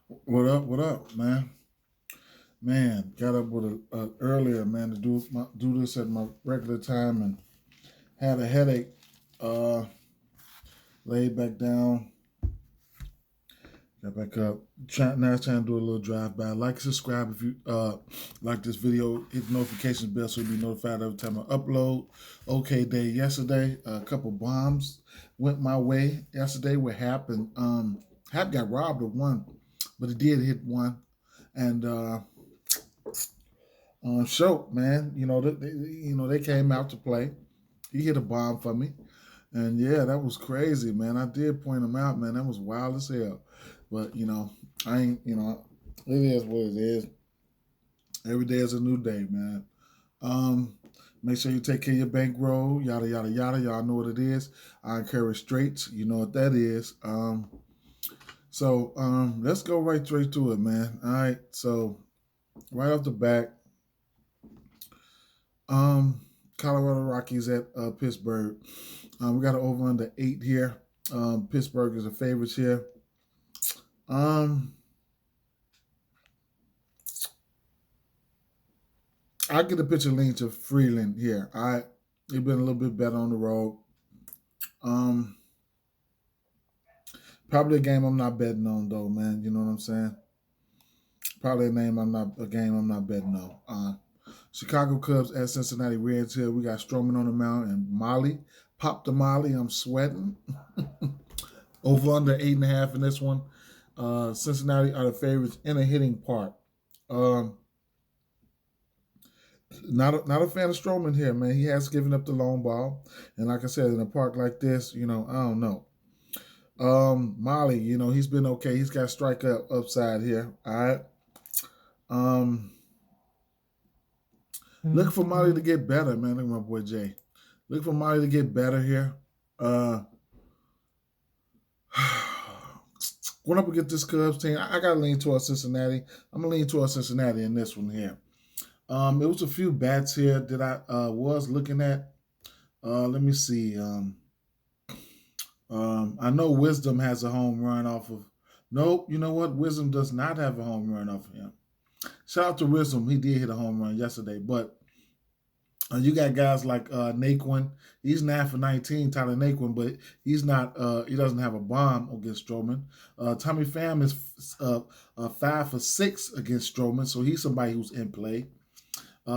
What up, man? Man, got up with earlier, man, to do this at my regular time and had a headache. Uh, Laid back down, got back up. Now it's time to do a little drive by. Like and subscribe if you like this video. Hit the notification bell so you'll be notified every time I upload. Okay, day yesterday, a couple bombs went my way yesterday. What happened? Hap got robbed of one, but he did hit one, and show, man. They came out to play. He hit a bomb for me, and yeah, that was crazy, man. I did point him out, man. That was wild as hell. But I ain't. It is what it is. Every day is a new day, man. Um, Make sure you take care of your bankroll. Yada yada yada. Y'all know what it is. I encourage straights. You know what that is. Let's go right straight to it, man. All right. So right off the bat, Um, Colorado Rockies at Pittsburgh. We got an over under 8 here. Pittsburgh is a favorite here. I get a pitcher lean to Freeland here. He's been a little bit better on the road. Um, Probably a game I'm not betting on though, man. You know what I'm saying? Probably a game I'm not betting on. Chicago Cubs at Cincinnati Reds here. We got Stroman on the mound and Molly. Pop the Molly. I'm sweating. Over under 8.5 in this one. Cincinnati are the favorites in a hitting part. Um, not a fan of Stroman here, man. He has given up the long ball, and like I said, in a park like this, I don't know. Molly, he's been okay. He's got strike upside here. All right. Look for Molly to get better, man. Look at my boy Jay. Look for Molly to get better here. Going up against this Cubs team, I got to lean towards Cincinnati. I'm going to lean towards Cincinnati in this one here. It was a few bats here that I was looking at. Let me see. I know Wisdom has a home run off of. Nope, you know what? Wisdom does not have a home run off of him. Shout out to Wisdom. He did hit a home run yesterday. But you got guys like Naquin. He's 9 for 19, Tyler Naquin, but he's not. He doesn't have a bomb against Stroman. Tommy Pham is 5 for 6 against Stroman, so he's somebody who's in play.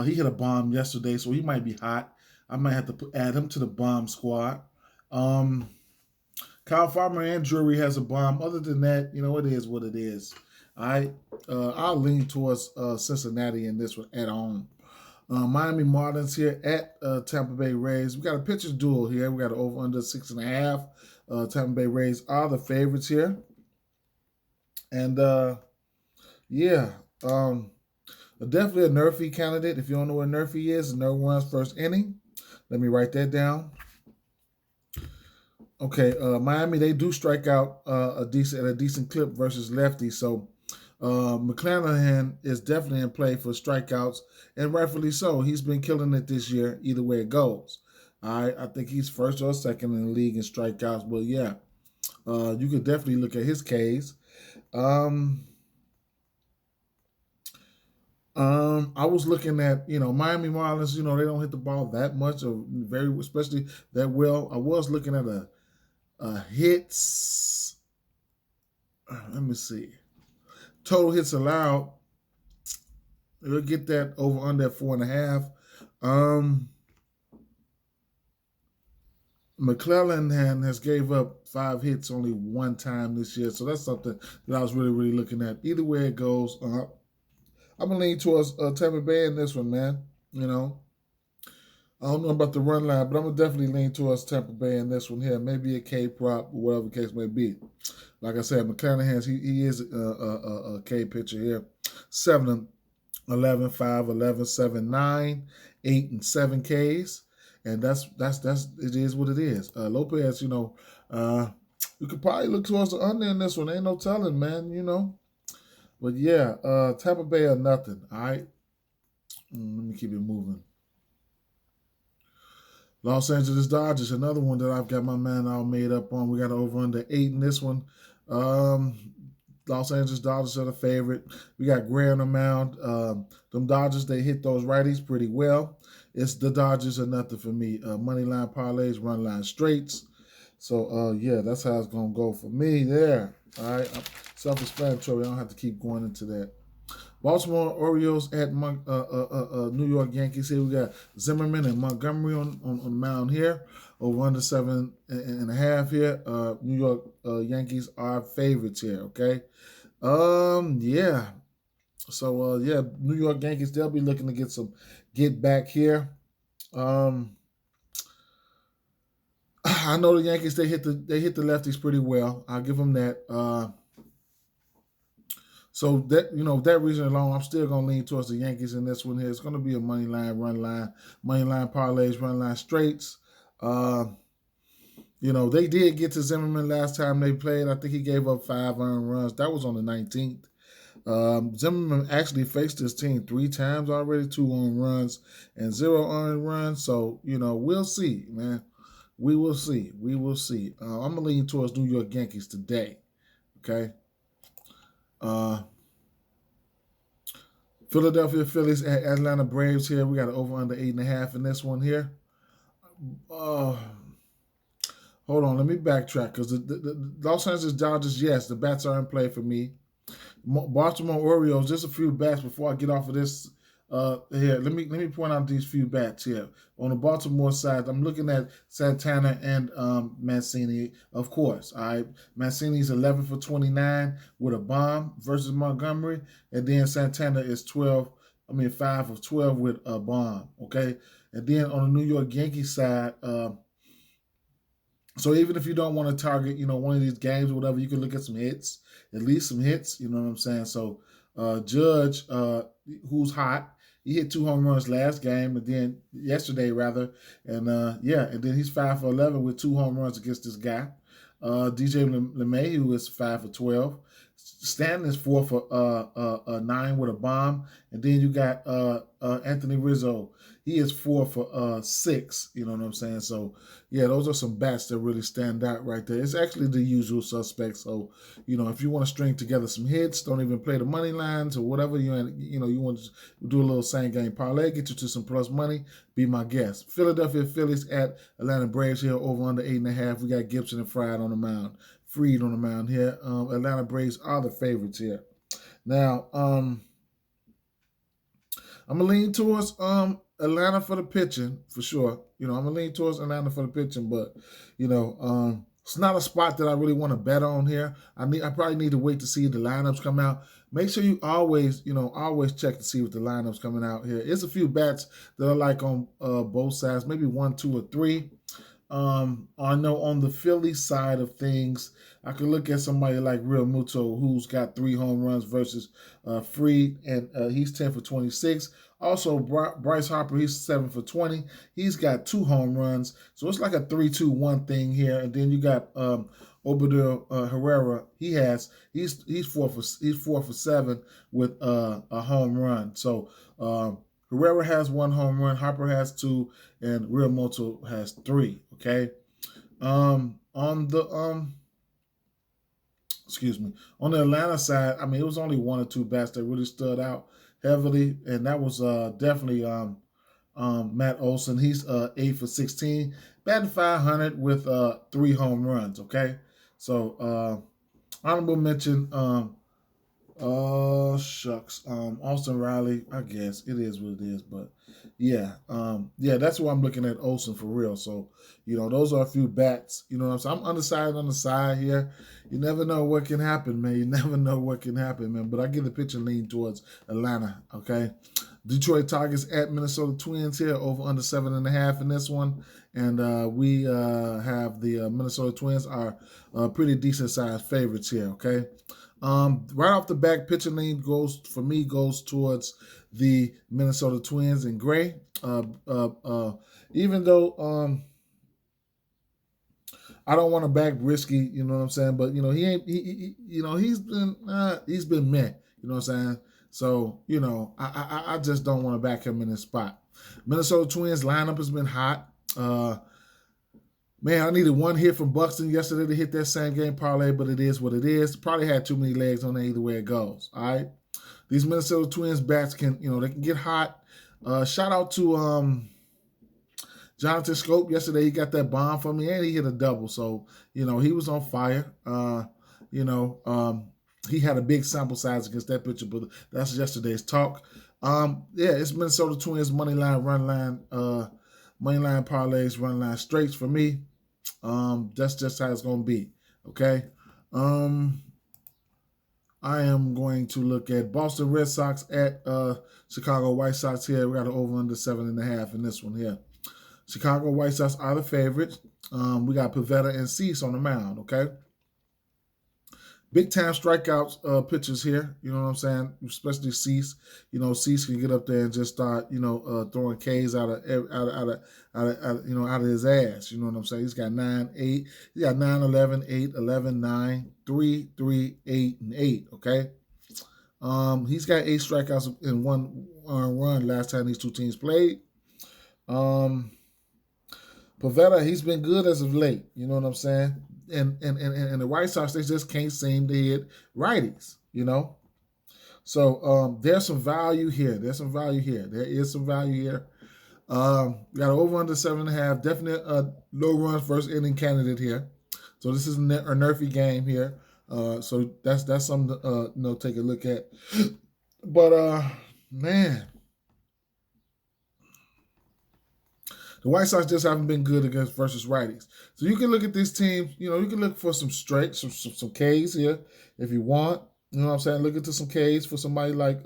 He hit a bomb yesterday, so he might be hot. I might have to add him to the bomb squad. Kyle Farmer and Drury has a bomb. Other than that, it is what it is. All right. I'll lean towards Cincinnati in this one at home. Miami Marlins here at Tampa Bay Rays. We got a pitcher's duel here. We got an over under 6.5. Tampa Bay Rays are the favorites here. And definitely a Nerfy candidate. If you don't know what Nerfy is, Nerf runs first inning. Let me write that down. Okay, Miami, they do strike out a decent clip versus lefty. So McClanahan is definitely in play for strikeouts, and rightfully so. He's been killing it this year, either way it goes. I think he's first or second in the league in strikeouts. But yeah, you could definitely look at his case. I was looking at, Miami Marlins, they don't hit the ball that much or especially that well. I was looking at hits. Let me see. Total hits allowed. We'll get that over under 4.5. McClellan has gave up 5 hits only one time this year, so that's something that I was really, really looking at. Either way it goes, I'm gonna lean towards Tampa Bay in this one, man. I don't know about the run line, but I'm gonna definitely lean towards Tampa Bay in this one here. Maybe a K prop, or whatever the case may be. Like I said, McClanahan, he is a K pitcher here. 7 11, 5, 11, 7, 9, 8, and 7 Ks. And that's it is what it is. Lopez, you could probably look towards the under in this one. Ain't no telling, man, But yeah, Tampa Bay or nothing. All right. Let me keep it moving. Los Angeles Dodgers, another one that I've got my man all made up on. We got over under 8 in this one. Los Angeles Dodgers are the favorite. We got Gray on the mound. Them Dodgers, they hit those righties pretty well. It's the Dodgers or nothing for me. Money line parlays, run line straights. So, yeah, that's how it's going to go for me there. All right. Self-explanatory. I don't have to keep going into that. Baltimore Orioles at New York Yankees. Here we got Zimmerman and Montgomery on the mound here. Over under 7.5 here. New York Yankees are favorites here. Okay. Yeah. So yeah, New York Yankees, they'll be looking to get back here. I know the Yankees, they hit the lefties pretty well. I'll give them that. So that reason alone, I'm still gonna lean towards the Yankees in this one here. It's gonna be a money line, run line, money line parlays, run line straights. They did get to Zimmerman last time they played. I think he gave up 5 earned runs. That was on the 19th. Zimmerman actually faced his team 3 times already, 2 earned runs and 0 earned runs. So, we'll see, man. We will see. We will see. I'm going to lean towards New York Yankees today. Okay. Philadelphia Phillies at Atlanta Braves here. We got an over under 8.5 in this one here. Hold on, let me backtrack because the Los Angeles Dodgers, yes, the bats are in play for me. Baltimore Orioles, just a few bats before I get off of this here. Let me point out these few bats here. On the Baltimore side, I'm looking at Santana and Mancini, of course. All right, Mancini's 11 for 29 with a bomb versus Montgomery, and then Santana is 5 of 12 with a bomb. Okay, and then on the New York Yankees side, so even if you don't want to target, one of these games or whatever, you can look at some hits, at least some hits. You know what I'm saying? So Judge, who's hot, he hit 2 home runs last game, and then yesterday rather, and and then he's 5 for 11 with 2 home runs against this guy. DJ LeMahieu is 5 for 12. Stanton is 4 for 9 with a bomb, and then you got Anthony Rizzo. He is 4 for 6. You know what I'm saying? So yeah, those are some bats that really stand out right there. It's actually the usual suspects. So if you want to string together some hits, don't even play the money lines or whatever you want to do a little same game parlay, get you to some plus money. Be my guest. Philadelphia Phillies at Atlanta Braves here over under 8.5. We got Gibson and Fried on the mound. Freed on the mound here. Atlanta Braves are the favorites here. Now, I'm gonna lean towards Atlanta for the pitching for sure. I'm gonna lean towards Atlanta for the pitching, but it's not a spot that I really want to bet on here. I probably need to wait to see the lineups come out. Make sure you always check to see what the lineups coming out here. There's a few bats that I like on both sides, maybe 1, 2, or 3. I know on the Philly side of things, I could look at somebody like Real Muto, who's got 3 home runs versus Freed, and he's 10 for 26. Also, Bryce Harper, he's 7 for 20. He's got 2 home runs, so it's like a 3-2-1 thing here. And then you got Obadiah Herrera. He's 4 for 7 with a home run. So Herrera has 1 home run, Harper has 2, and Real Muto has 3. Okay. On the Atlanta side, it was only 1 or 2 bats that really stood out heavily, and that was definitely Matt Olson. He's 8 for 16, batting .500 with 3 home runs. Okay, so honorable mention. Austin Riley. I guess it is what it is, but yeah, that's why I'm looking at Olsen for real. So those are a few bats. You know what I'm saying? I'm undecided on the side here. You never know what can happen, man. You never know what can happen, man. But I give the pitch and lean towards Atlanta. Okay, Detroit Tigers at Minnesota Twins here over under 7.5 in this one, and we have the Minnesota Twins are pretty decent sized favorites here. Okay. Right off the back, pitching lean goes towards the Minnesota Twins in gray. Even though I don't want to back risky, you know what I'm saying, but he's been meh, you know what I'm saying. So I just don't want to back him in this spot. Minnesota Twins lineup has been hot. Man, I needed one hit from Buxton yesterday to hit that same game parlay, but it is what it is. Probably had too many legs on it either way it goes. All right. These Minnesota Twins bats can, they can get hot. Shout out to Jonathan Scope yesterday. He got that bomb for me and he hit a double. So, he was on fire. He had a big sample size against that pitcher, but that's yesterday's talk. It's Minnesota Twins money line, run line, money line parlays, run line straights for me. That's just how it's going to be. Okay. I am going to look at Boston Red Sox at Chicago White Sox here. We got an over under 7.5 in this one here. Chicago White Sox are the favorites. We got Pivetta and Cease on the mound, okay? Big time strikeouts pitchers here, you know what I'm saying? Especially Cease. Cease can get up there and just start, throwing K's out of his ass. You know what I'm saying? He's got 9, 8. He's got 9, 11, 8, 11, 9, 3, 3, 8, and 8. Okay. He's got 8 strikeouts in one run last time these two teams played. Pivetta, he's been good as of late. You know what I'm saying? And the White Sox, they just can't seem to hit righties, So there's some value here. There is some value here. We got over under 7.5. Definite low runs first inning candidate here. So this is a nerfy game here. So that's something to take a look at. But man, the White Sox just haven't been good against versus righties. So you can look at this team, you can look for some straights, some Ks here if you want. You know what I'm saying? Look into some Ks for somebody like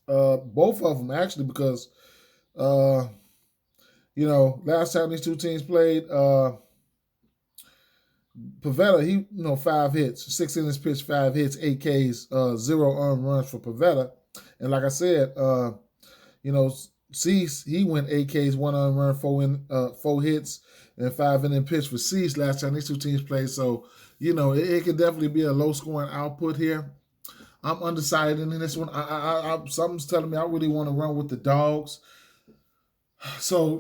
both of them actually, because last time these two teams played, Pivetta, he 5 hits, 6 innings pitched, 5 hits, 8 Ks, 0 earned runs for Pivetta. And like I said, Cease, he went 8 Ks, 1 earned run, 4 hits, and 5 inning pitch for Cease last time these two teams played. So, it could definitely be a low scoring output here. I'm undecided in this one. Something's telling me I really want to run with the dogs. So,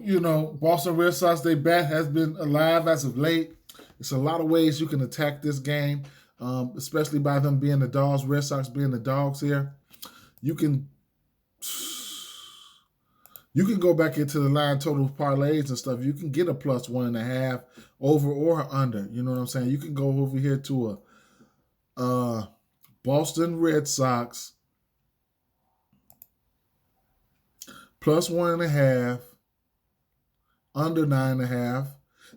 Boston Red Sox, their bat has been alive as of late. It's a lot of ways you can attack this game, especially by them being the dogs, Red Sox being the dogs here. You can go back into the line total parlays and stuff. You can get a plus 1.5 over or under. You know what I'm saying? You can go over here to a Boston Red Sox plus 1.5, under 9.5.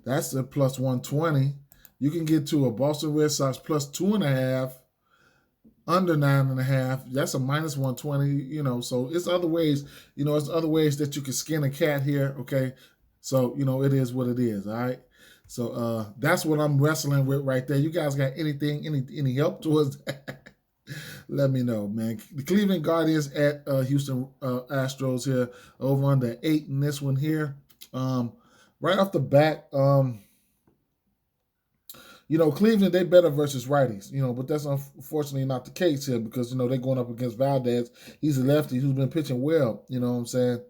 That's a plus 120. You can get to a Boston Red Sox plus 2.5, under 9.5. That's a minus 120. So it's other ways. It's other ways that you can skin a cat here. Okay, so it is what it is. All right. So that's what I'm wrestling with right there. You guys got anything, any help towards that? Let me know, man. The Cleveland Guardians at Houston Astros here, over under 8 in this one here. Right off the bat, Cleveland, they better versus righties, but that's unfortunately not the case here because, they're going up against Valdez. He's a lefty who's been pitching well, you know what I'm saying?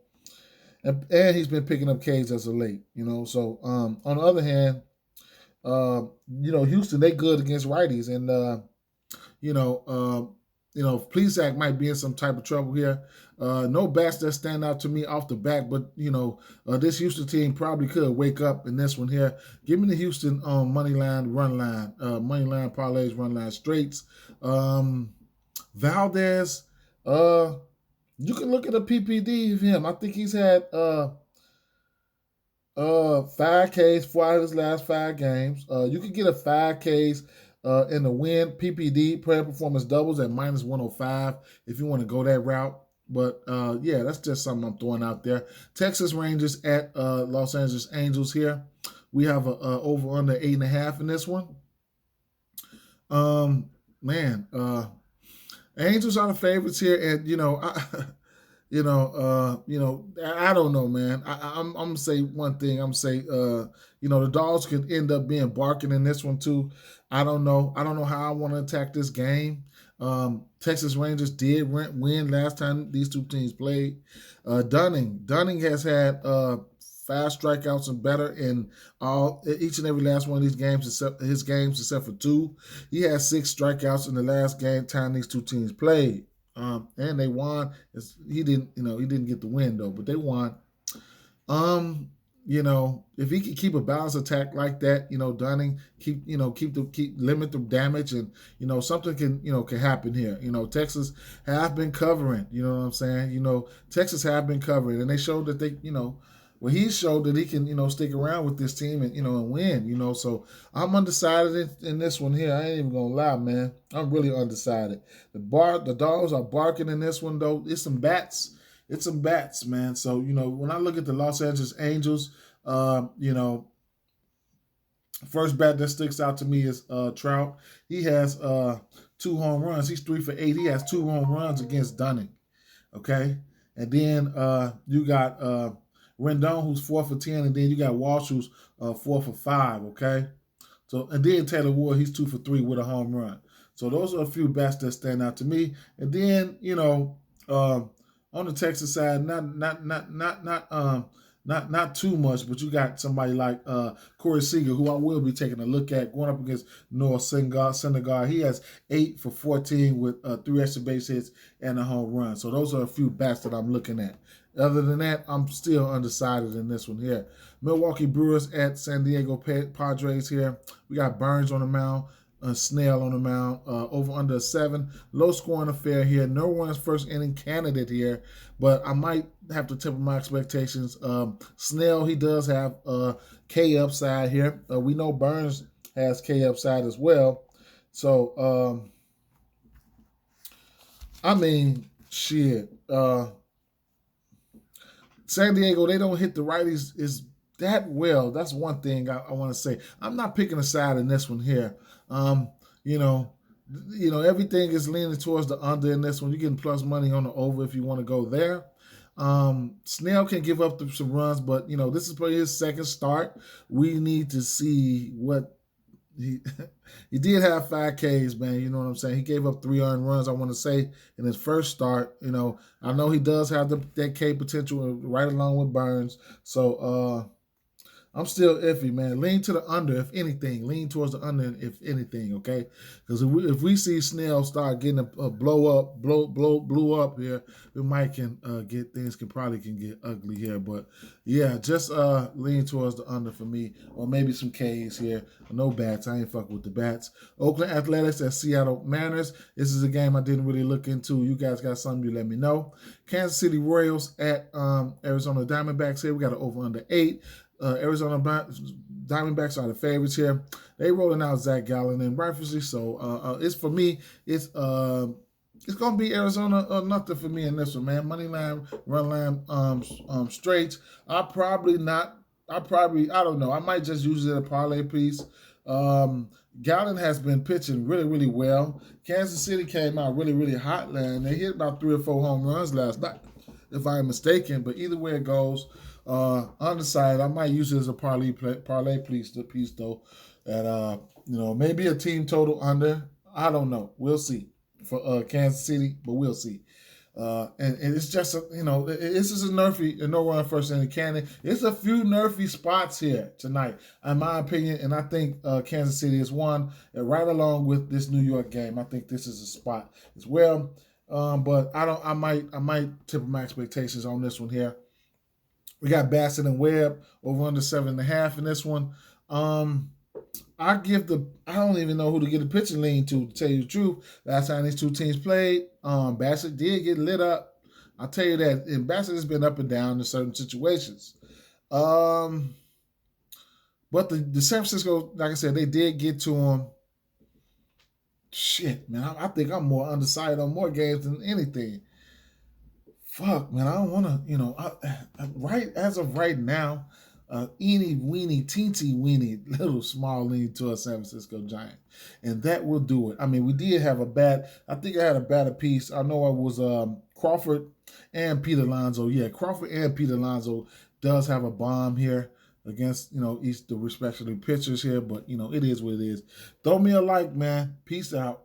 And he's been picking up Ks as of late, So, on the other hand, Houston, they good against righties. And, Plesac might be in some type of trouble here. No bats that stand out to me off the bat, but this Houston team probably could wake up in this one here. Give me the Houston money line, run line, money line parlays, run line straights. Valdez, you can look at a PPD of him. I think he's had 5 Ks, 4 out of his last 5 games. You can get a 5 Ks in the win. PPD, player performance doubles at minus 105 if you want to go that route. But, that's just something I'm throwing out there. Texas Rangers at Los Angeles Angels here. We have a over under 8.5 in this one. Angels are the favorites here. And, I don't know, man. I'm going to say one thing. I'm going to say, the dogs could end up being barking in this one too. I don't know. I don't know how I want to attack this game. Texas Rangers did win last time these two teams played. Dunning has had 5 5 strikeouts and better in each and every last one of these games, except for 2. He had 6 strikeouts in the last game time these 2 teams played, and they won. He didn't get the win though, but they won. If he can keep a balanced attack like that, Dunning keep limit the damage, and something can happen here. Texas have been covering. You know what I'm saying? Texas have been covering, and they showed that he showed that he can stick around with this team and win. So I'm undecided in this one here. I ain't even gonna lie, man. I'm really undecided. The dogs are barking in this one though. It's some bats. It's some bats, man. So, when I look at the Los Angeles Angels, first bat that sticks out to me is Trout. He has 2 home runs. He's 3 for 8. He has 2 home runs against Dunning. Okay? And then you got Rendon, who's 4 for 10. And then you got Walsh, who's 4 for 5. Okay? So, and then Taylor Ward, he's 2 for 3 with a home run. So those are a few bats that stand out to me. And then, on the Texas side, not too much, but you got somebody like Corey Seager, who I will be taking a look at, going up against Noah Syndergaard. He has 8 for 14 with 3 extra base hits and a home run. So those are a few bats that I'm looking at. Other than that, I'm still undecided in this one here. Milwaukee Brewers at San Diego Padres here. We got Burns on the mound. Snell on the mound, over under 7. Low scoring affair here. No one's first inning candidate here, but I might have to temper my expectations. Snell, he does have K upside here. We know Burns has K upside as well. So, shit. San Diego, they don't hit the righties is that well. That's one thing I want to say. I'm not picking a side in this one here. Everything is leaning towards the under in this one. You're getting plus money on the over if you want to go there. Snell can give up some runs, but this is probably his second start. We need to see what he did have 5 Ks, man. You know what I'm saying? He gave up 3 earned runs, I want to say, in his first start. I know he does have that K potential right along with Burns. So I'm still iffy, man. Lean to the under, if anything. Lean towards the under, if anything, okay? Because if we see Snell start getting a blew up here, we might can get ugly here. But yeah, just lean towards the under for me, or maybe some Ks here. No bats. I ain't fucking with the bats. Oakland Athletics at Seattle Mariners. This is a game I didn't really look into. You guys got something, you let me know. Kansas City Royals at Arizona Diamondbacks here. We got an over under 8. Arizona Diamondbacks are the favorites here. They rolling out Zach Gallen, and rightfully so. It's for me. It's gonna be Arizona or nothing for me in this one, man. Money line, run line, straights. I don't know. I might just use it as a parlay piece. Gallen has been pitching really, really well. Kansas City came out really, really hot, man. They hit about 3 or 4 home runs last night, if I'm mistaken. But either way it goes. Undecided. I might use it as a parlay piece though. That maybe a team total under. I don't know. We'll see for Kansas City, but we'll see. And it's just this is a nerfy, no run first inning candidate. It's a few nerfy spots here tonight, in my opinion, and I think Kansas City is one, and right along with this New York game. I think this is a spot as well. But I might temper my expectations on this one here. We got Bassett and Webb over under 7.5 in this one. I don't even know who to get a pitching lean to tell you the truth. Last time these 2 teams played, Bassett did get lit up. I'll tell you that. And Bassett has been up and down in certain situations. But the San Francisco, like I said, they did get to him. Shit, man. I think I'm more undecided on more games than anything. Fuck, man, I don't want to, right as of right now, eeny, weeny, teensy, weeny, little small lean to a San Francisco Giant. And that will do it. I mean, we did have I think I had a bad piece. I know it was Crawford and Pete Alonso. Yeah, Crawford and Pete Alonso does have a bomb here against, each the respective pitchers here. But, it is what it is. Throw me a like, man. Peace out.